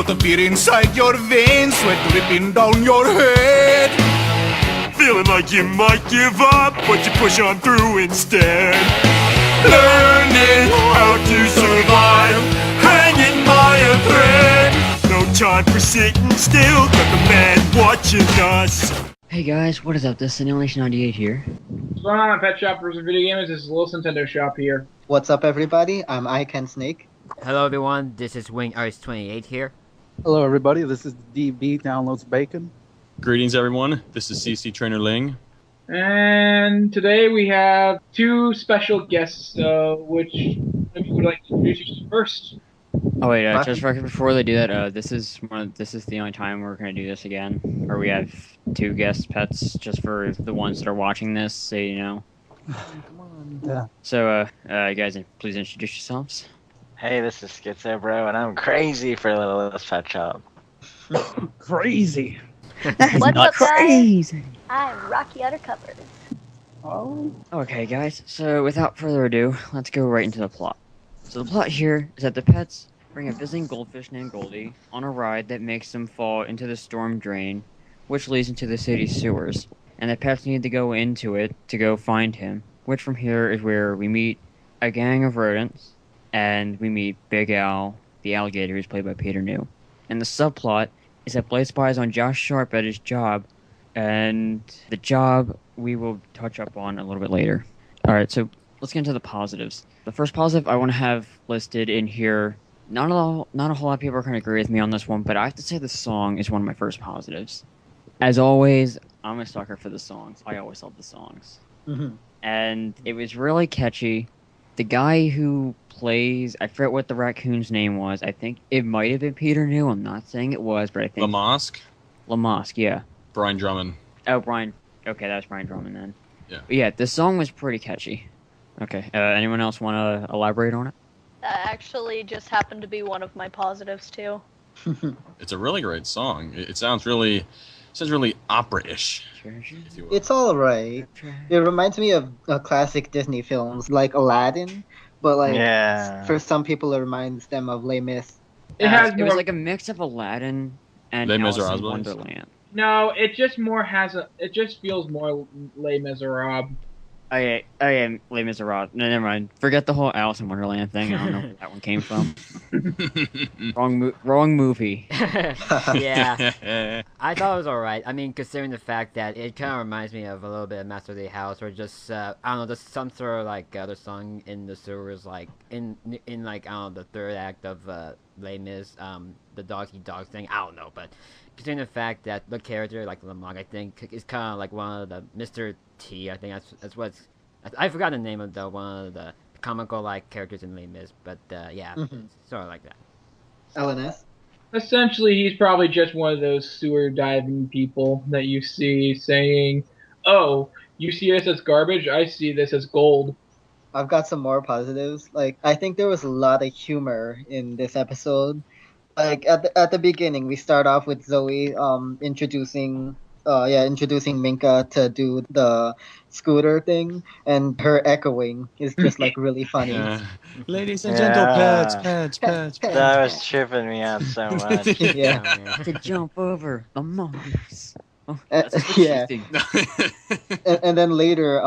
Feel the beat inside your veins, sweat dripping down your head. Feeling like you might give up, but you push on through instead. Learning how to survive, hanging by a thread. No time for sitting still, got the man watching us. Hey guys, what is up? This is Nation98 here. What's going on, Petshoppers and video gamers? This is Little Nintendo Shop here. What's up, everybody? I'm ICanSnake. Hello everyone, this is WingIce28 here. Hello everybody, this is DB Downloads Bacon. Greetings everyone, this is CC Trainor-Ling. And today we have two special guests, which maybe would like to introduce you first. Oh wait, just before they do that, this is the only time we're gonna do this again, where we have two guest pets, just for the ones that are watching this, so you know. Come on. Yeah. So, you guys, please introduce yourselves. Hey, this is Schizo-Bro, and I'm crazy for Littlest Pet Shop. Crazy. What's up, Crazy. guys? I'm RockyOtterCovers. Oh. Okay, guys. So, without further ado, let's go right into the plot. So, the plot here is that the pets bring a visiting goldfish named Goldie on a ride that makes them fall into the storm drain, which leads into the city sewers. And the pets need to go into it to go find him, which from here is where we meet a gang of rodents, and we meet Big Al, the alligator, who's played by Peter New. And the subplot is that Blade spies on Josh Sharp at his job, and the job we will touch up on a little bit later. Alright, so let's get into the positives. The first positive I want to have listed in here, not a whole lot of people are going to agree with me on this one, but I have to say the song is one of my first positives. As always, I'm a sucker for the songs. I always love the songs. Mm-hmm. And it was really catchy. The guy who plays, I forget what the raccoon's name was. I think it might have been Peter New. I'm not saying it was, but I think... Lamosque, yeah. Brian Drummond. Oh, Brian. Okay, that's Brian Drummond then. Yeah. But yeah, the song was pretty catchy. Okay, anyone else want to elaborate on it? That actually just happened to be one of my positives, too. It's a really great song. It sounds really opera-ish. If you will. It's alright. It reminds me of classic Disney films like Aladdin, but like for some people it reminds them of Les Mis. It was like a mix of Aladdin and Les Alice in Miserables? Wonderland. No, it just it just feels more Les Miserables. Okay, Les Miserables. No, never mind. Forget the whole Alice in Wonderland thing. I don't know where that one came from. Wrong movie. Yeah, I thought it was alright. I mean, considering the fact that it kind of reminds me of a little bit of Master of the House, or just, I don't know, just some sort of, like, other song in the sewers, like, in like, I don't know, the third act of, Les Mis, the doggy dog thing, I don't know, but considering the fact that the character, like, Lamont, I think, is kind of like one of the Mr. T, I think that's what's, I forgot the name of one of the comical, like, characters in Les Mis, but, yeah, sort of like that. LNS? Essentially, he's probably just one of those sewer diving people that you see saying, "Oh, you see this as garbage? I see this as gold." I've got some more positives. Like, I think there was a lot of humor in this episode. Like, at the beginning, we start off with Zoe introducing Minka to do the scooter thing, and her echoing is just like really funny. Yeah. Ladies and gentle pets. That was tripping me out so much. To jump over the monkeys. Oh, yeah. And then later,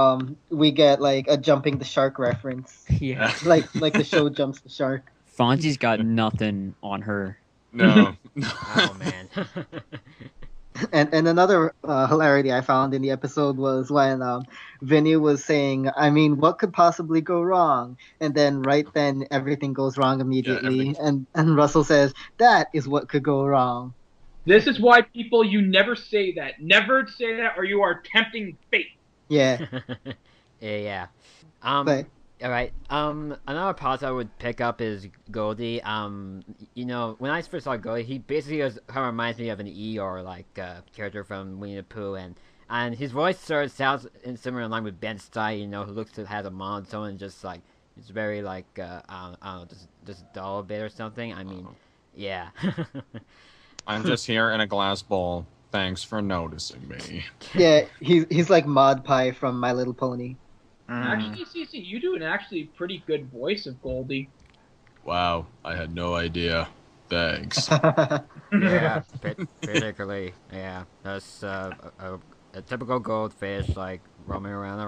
we get like a jumping the shark reference. Yeah. like the show Jumps the Shark. Fonzie's got nothing on her. No. Oh, man. And another hilarity I found in the episode was when Vinny was saying, I mean, what could possibly go wrong? And then right then, everything goes wrong immediately. And Russell says, that is what could go wrong. This is why people, you never say that. Never say that, or you are tempting fate. Yeah. Yeah. But, Alright, another positive I would pick up is Goldie. You know, when I first saw Goldie, he basically kind of reminds me of an Eeyore, like, character from Winnie the Pooh, and his voice sort of sounds in similar line with Ben Stein, you know, who looks to have a monotone and just, like, it's very, like, I don't know, just dull a bit or something. I mean, yeah. I'm just here in a glass bowl. Thanks for noticing me. yeah, he's like Mod Pie from My Little Pony. Actually, CC, you do an actually pretty good voice of Goldie. Wow, I had no idea. eggs. Yeah, particularly. Yeah, that's a typical goldfish, like roaming around,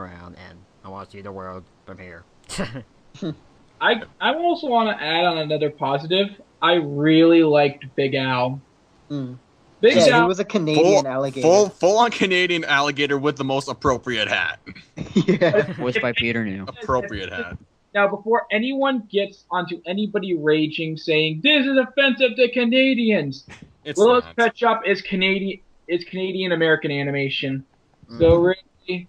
and I want to see the world from here. I also want to add on another positive. I really liked Big Al. Mm. Big Yeah, he Al. was a Canadian alligator. Full on Canadian alligator with the most appropriate hat. Yeah. Voiced by Peter New. Appropriate hat. Now, before anyone gets onto anybody raging saying this is offensive to Canadians, It's Little's not. Pet Shop is Canadian American animation. So really,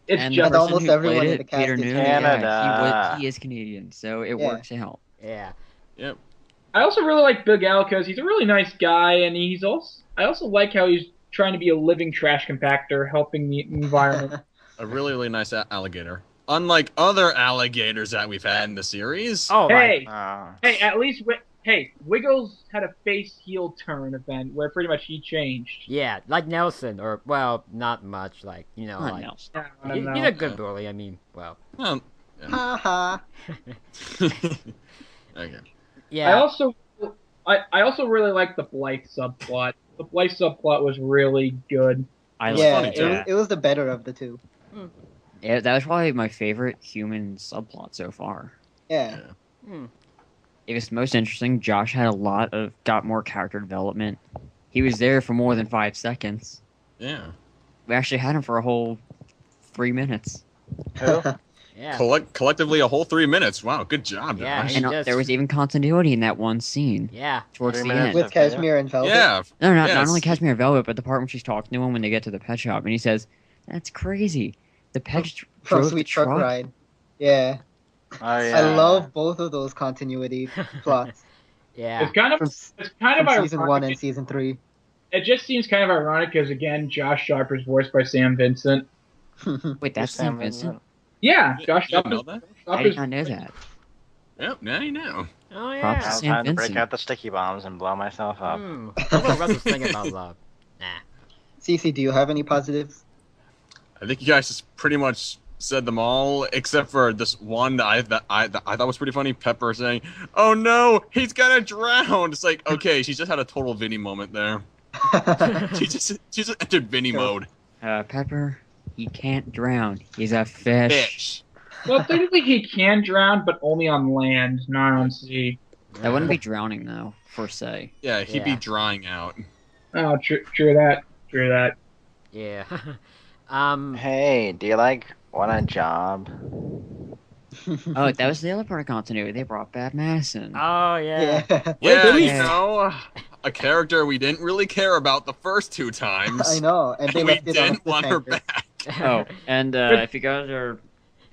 it's And just the person almost who everyone played in it, the cast Peter is New, Canada. yeah, he is Canadian, so it Yeah. works out. Yeah. Yep. I also really like Big Al because he's a really nice guy, and I also like how he's trying to be a living trash compactor, helping the environment. A really, really nice alligator. Unlike other alligators that we've had in the series. Oh, Hey, Oh. hey, at least Wiggles had a face heel turn event where pretty much he changed. yeah, like Nelson, or well, not much. Like Not like Nelson. I don't he's know. a good bully. I mean, well, Well, Ha ha. okay. yeah. I also really like the Blythe subplot. The Blythe subplot was really good. I was like Yeah, funny, it. too. it was the better of the two. Yeah, that was probably my favorite human subplot so far. Yeah. It was most interesting. Josh had got more character development. He was there for more than 5 seconds. Yeah. We actually had him for a whole 3 minutes. Who? Yeah. Collectively a whole 3 minutes. Wow, good job, Yeah, Josh. he And just- there was even continuity in that one scene Yeah. towards 3 the minutes. end. With Cashmere and Velvet. Yeah. No, not Yes. only Cashmere Velvet, but the part when she's talking to him when they get to the pet shop, and he says, "That's crazy. The pet From drove Sweet the Truck truck." Ride. Yeah. Oh yeah. I love both of those continuity plots Yeah. It's kind of from, of season ironic. 1 and season 3. It just seems kind of ironic because again, Josh Sharper's voiced by Sam Vincent. Wait, that's Sam Vincent? Yeah, Josh You didn't know Sharper's. that? I did not know that. Yep, now you know. Oh Props yeah. to Now Sam time to break Vincent. out the sticky bombs and blow myself up. That's what Russ was thinking about love. Nah. Cece, do you have any positives? I think you guys just pretty much said them all, except for this one that I thought was pretty funny. Pepper saying, "Oh no, he's gonna drown." It's like, okay, she just had a total Vinny moment there. She just entered Vinny mode. Pepper, he can't drown. He's a fish. Fish. Well, technically he can drown, but only on land, not on sea. That wouldn't be drowning, though, per se. Yeah, he'd be Yeah. drying out. Oh, true that. True that. Yeah. Hey, do you want a job? Oh, that was the other part of continuity. They brought back Madison. Oh yeah. Yeah. Yeah, you Yeah. know, a character we didn't really care about the first 2 times. I know, and they And we left it on didn't want her cliffhanger. back. Oh, and if you guys are...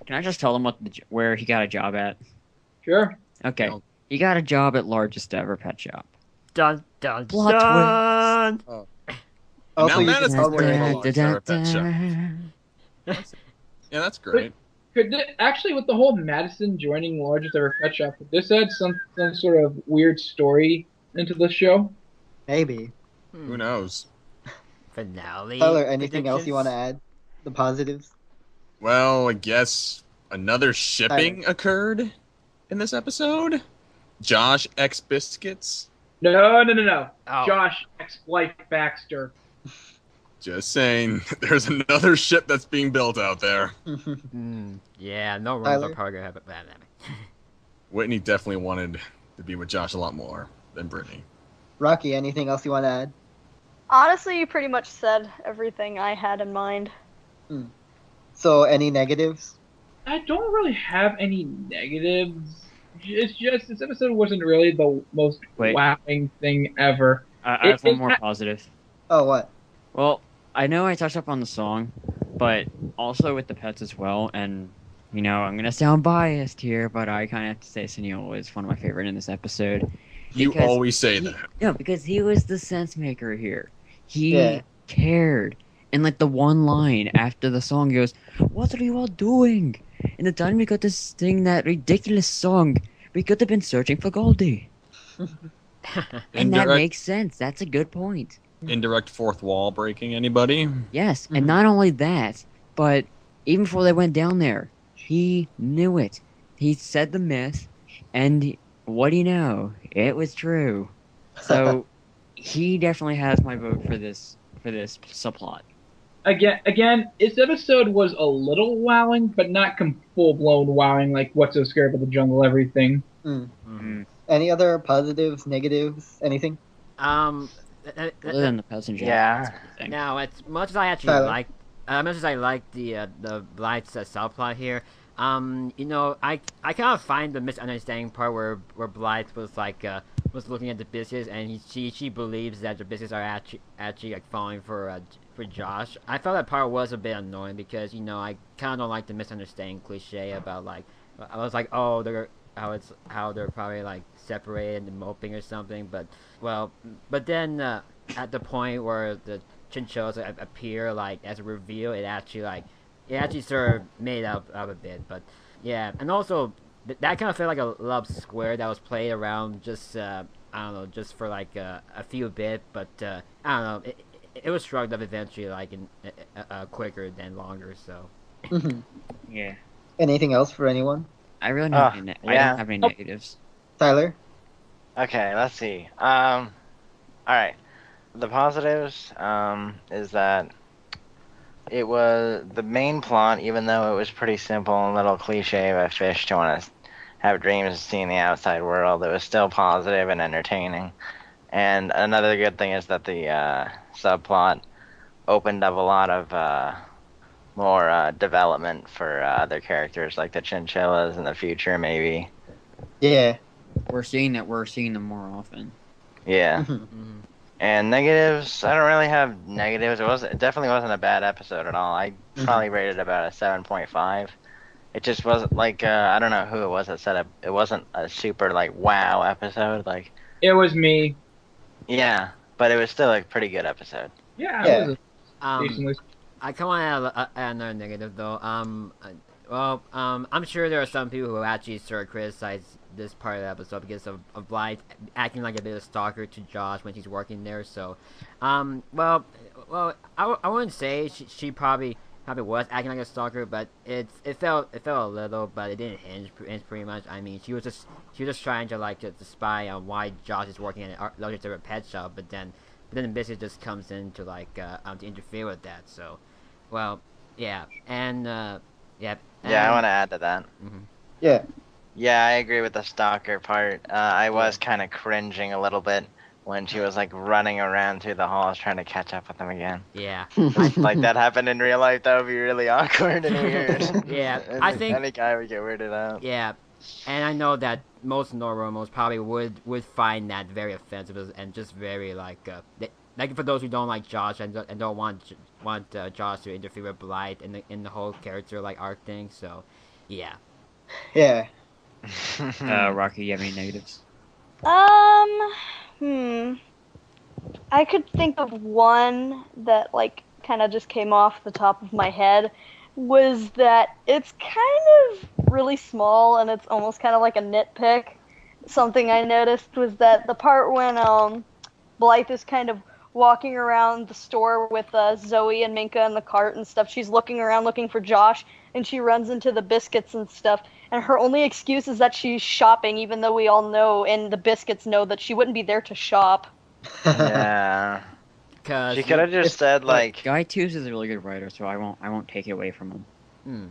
Can I just tell them where he got a job at? Sure. Okay. No. He got a job at largest ever pet shop. Dun dun Plot dun. Also, Now you can Madison's tell pretty where cool. Sarah Pet Shop. Yeah, that's great. Actually, with the whole Madison joining largest ever pet shop, could this add some sort of weird story into the show? maybe. Who knows? Finale. Tyler, anything else you want to add? The positives? Well, I guess another shipping occurred in this episode. Josh X Biscuits. No. Oh. Josh ex-wife Baxter. Just saying, there's another ship that's being built out there. Yeah, no runs Tyler? or cargo have it. Whitney definitely wanted to be with Josh a lot more than Brittany. Rocky, anything else you want to add? Honestly, you pretty much said everything I had in mind. So, any negatives? I don't really have any negatives. It's just this episode wasn't really the most Wait. wowing thing ever. I have one It- more positive. Oh, what? Well, I know I touched up on the song, but also with the pets as well, and, you know, I'm gonna sound biased here, but I kind of have to say Sunil is one of my favorite in this episode. You Because always say he- that. No, because he was the sense maker here. He Yeah. cared. And like the one line after the song goes, "What are you all doing? In the time we got to sing that ridiculous song, we could have been searching for Goldie." And that makes sense. That's a good point. Indirect fourth wall breaking, anybody? Yes, and not only that, but even before they went down there, he knew it. He said the myth, and what do you know? It was true. So he definitely has my vote for this subplot. Again, this episode was a little wowing, but not full blown wowing like What's So Scary About the Jungle, everything. Any other positives, negatives, anything? Other than the passenger. Yeah. Now, as much as I actually Tyler. much as I like the Blight's subplot here, you know, I kind of find the misunderstanding part where Blight was like was looking at the biscuits and she believes that the biscuits are actually like falling for Josh. I felt that part was a bit annoying because, you know, I kind of don't like the misunderstanding cliche about like I was like, oh, how they're probably like separated and moping or something, but then at the point where the chinchillas appear like as a reveal, it actually sort of made up a bit. But yeah, and also that kind of felt like a love square that was played around just I don't know, just for like a few bit, but I don't know, it was shrugged up eventually, like in quicker than longer. So Yeah. Anything else for anyone? I really don't have I yeah. don't have any negatives. Tyler? Okay, let's see. Alright. The positives, is that it was the main plot, even though it was pretty simple and a little cliche of a fish to want to have dreams of seeing the outside world, it was still positive and entertaining. And another good thing is that the subplot opened up a lot of more development for other characters, like the chinchillas in the future, maybe. Yeah. We're seeing them more often. Yeah. And negatives, I don't really have negatives. It definitely wasn't a bad episode at all. I probably rated it about a 7.5. It just wasn't like I don't know who it was that said it wasn't a super like wow episode. Like It was me. yeah, but it was still a pretty good episode. Yeah, Yeah. it was a decently. I kind of want to add another negative though. I'm sure there are some people who actually sort of criticize this part of the episode because of Blythe acting like a bit of a stalker to Josh when she's working there. So, I wouldn't say she probably was acting like a stalker, but it felt a little, but it didn't hinge pretty much. I mean, she was just trying to spy on why Josh is working at a luxury pet shop, but then the business just comes in to to interfere with that. So, yeah, and yeah. Yeah, I want to add to that. Yeah. Yeah, I agree with the stalker part. I was kind of cringing a little bit when she was like running around through the halls trying to catch up with him again. Yeah. Like that happened in real life, that would be really awkward and weird. Yeah, I think any guy would get weirded out. Yeah, and I know that most Noromos probably would find that very offensive and just very like for those who don't like Josh and don't want Josh to interfere with Blight in the whole character like arc thing. So, yeah. Yeah. Rocky, you have any negatives? I could think of one that like kind of just came off the top of my head was that it's kind of really small and it's almost kind of like a nitpick. Something I noticed was that the part when Blythe is kind of walking around the store with Zoe and Minka in the cart and stuff, she's looking around looking for Josh and she runs into the biscuits and stuff. And her only excuse is that she's shopping, even though we all know and the biscuits know that she wouldn't be there to shop. Yeah. Cause She could have just said like Guy Tubes is a really good writer, so I won't take it away from him.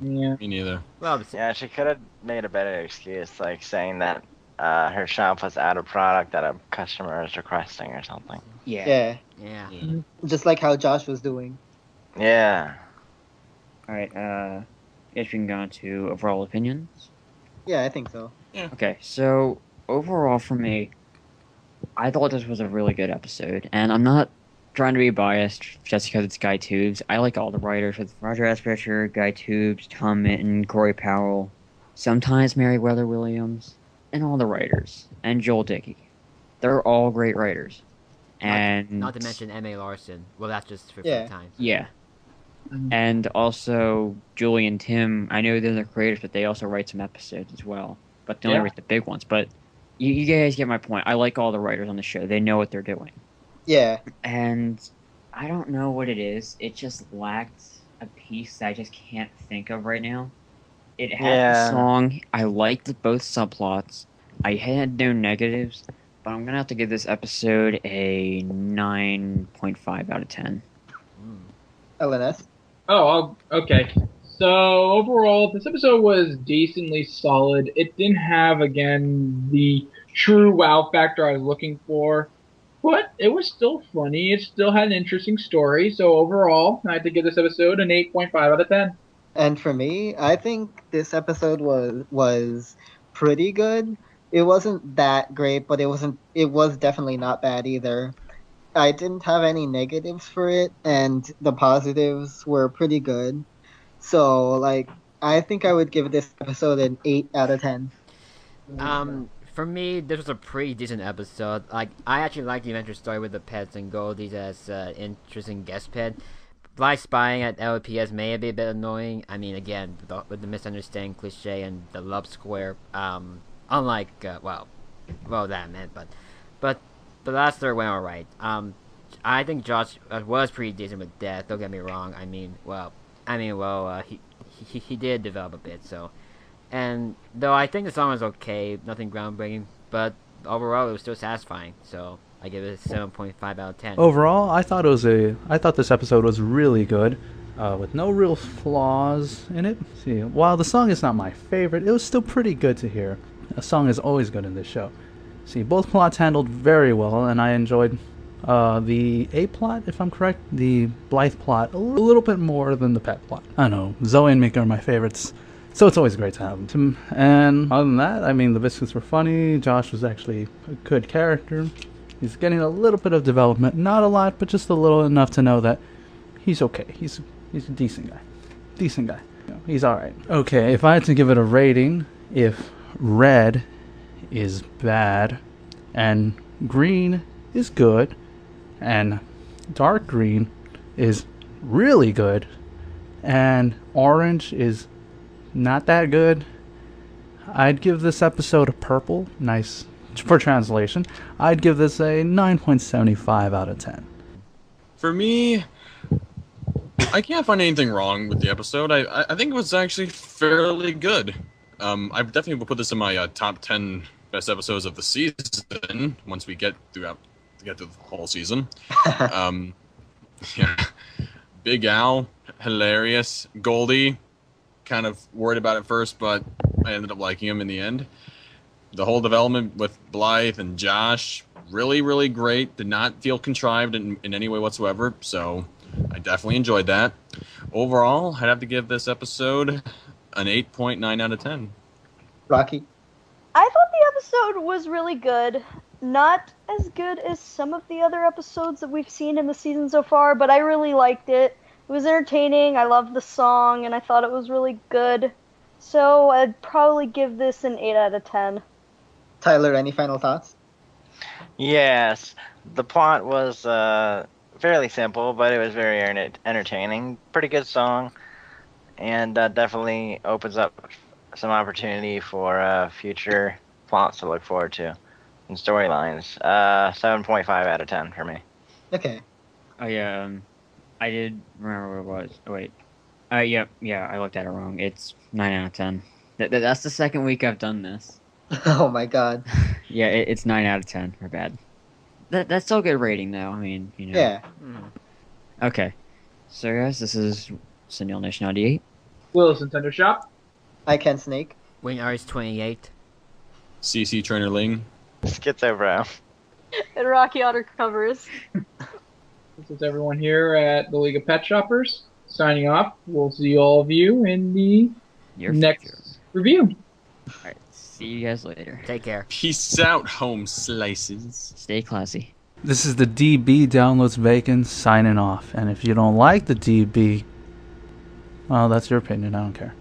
Yeah. Me neither. Well, yeah, she could have made a better excuse, like saying that her shop was out of product that a customer is requesting or something. Yeah. yeah. Just like how Josh was doing. Yeah. Alright, guess we can go on to overall opinions. Yeah, I think so. Okay, so overall for me, I thought this was a really good episode, and I'm not trying to be biased just because it's Guy Tubes. I like all the writers, with Roger Espericher, Guy Tubes, Tom Minton, Corey Powell, sometimes Meriwether Williams, and all the writers, and Joel Dickey. They're all great writers. And Not to mention M.A. Larson. Well, that's just for Yeah. times. yeah. And also Julie and Tim, I know they're the creators, but they also write some episodes as well. But they only write the big ones. But you guys get my point. I like all the writers on the show. They know what they're doing. Yeah. And I don't know what it is. It just lacked a piece that I just can't think of right now. It had a song. I liked both subplots. I had no negatives. but I'm gonna have to give this episode a 9.5 out of 10. LNS. Okay. So overall, this episode was decently solid. It didn't have, again, the true wow factor I was looking for, but it was still funny. It still had an interesting story. So overall, I had to give this episode an 8.5 out of 10. And for me, I think this episode was pretty good. It wasn't that great, but it was definitely not bad either. I didn't have any negatives for it, and the positives were pretty good. So, like, I think I would give this episode an 8 out of 10. For me, this was a pretty decent episode. Like, I actually like the adventure story with the pets and Goldie as interesting guest pet. Bly spying at LPS may be a bit annoying. I mean, again, with the misunderstanding cliche and the love square, unlike, well, that meant, but the last third went alright. I think Josh was pretty decent with Death, don't get me wrong. He did develop a bit, so. And though I think the song was okay, nothing groundbreaking, but overall it was still satisfying, so I give it a 7.5 out of 10. Overall, I thought this episode was really good, with no real flaws in it. See, while the song is not my favorite, it was still pretty good to hear. A song is always good in this show. See, both plots handled very well, and I enjoyed the A plot, if I'm correct, the Blythe plot, a little bit more than the Pet plot. I know, Zoe and Mika are my favorites, so it's always great to have them. And other than that, I mean, the biscuits were funny, Josh was actually a good character. He's getting a little bit of development, not a lot, but just a little enough to know that he's okay. He's a decent guy. You know, he's alright. Okay, if I had to give it a rating, if red is bad, and green is good, and dark green is really good, and orange is not that good, I'd give this episode a purple. Nice for translation. I'd give this a 9.75 out of 10. For me, I can't find anything wrong with the episode. I think it was actually fairly good. I definitely will put this in my top 10 best episodes of the season once we get through the whole season. Yeah, Big Al, hilarious. Goldie, kind of worried about it first, but I ended up liking him in the end. The whole development with Blythe and Josh, really, really great. Did not feel contrived in any way whatsoever, so I definitely enjoyed that. Overall, I'd have to give this episode an 8.9 out of 10. Rocky? I thought the episode was really good. Not as good as some of the other episodes that we've seen in the season so far, but I really liked it. It was entertaining, I loved the song, and I thought it was really good. So I'd probably give this an 8 out of 10. Tyler, any final thoughts? Yes, the plot was fairly simple, but it was very entertaining. Pretty good song, and definitely opens up some opportunity for future plots to look forward to and storylines. 7.5 out of 10 for me. Okay. Oh yeah, I did remember what it was. Oh wait. Yeah, I looked at it wrong. It's 9 out of 10. That's the second week I've done this. Oh my god. Yeah, it's 9 out of 10. We're bad. That's still a good rating, though. I mean, you know. Yeah. Okay. So, guys, this is Senil Nation 98. Willis Nintendo Shop. ICanSnake. Wing Iris 28. CC Trainor-Ling. Schizo-Bro. And RockyOtterCovers. This is everyone here at the League of Petshoppers. Signing off. We'll see all of you in the next review. Alright, see you guys later. Take care. Peace out, home slices. Stay classy. This is the DB Downloads Bacon signing off. And if you don't like the DB, well, that's your opinion. I don't care.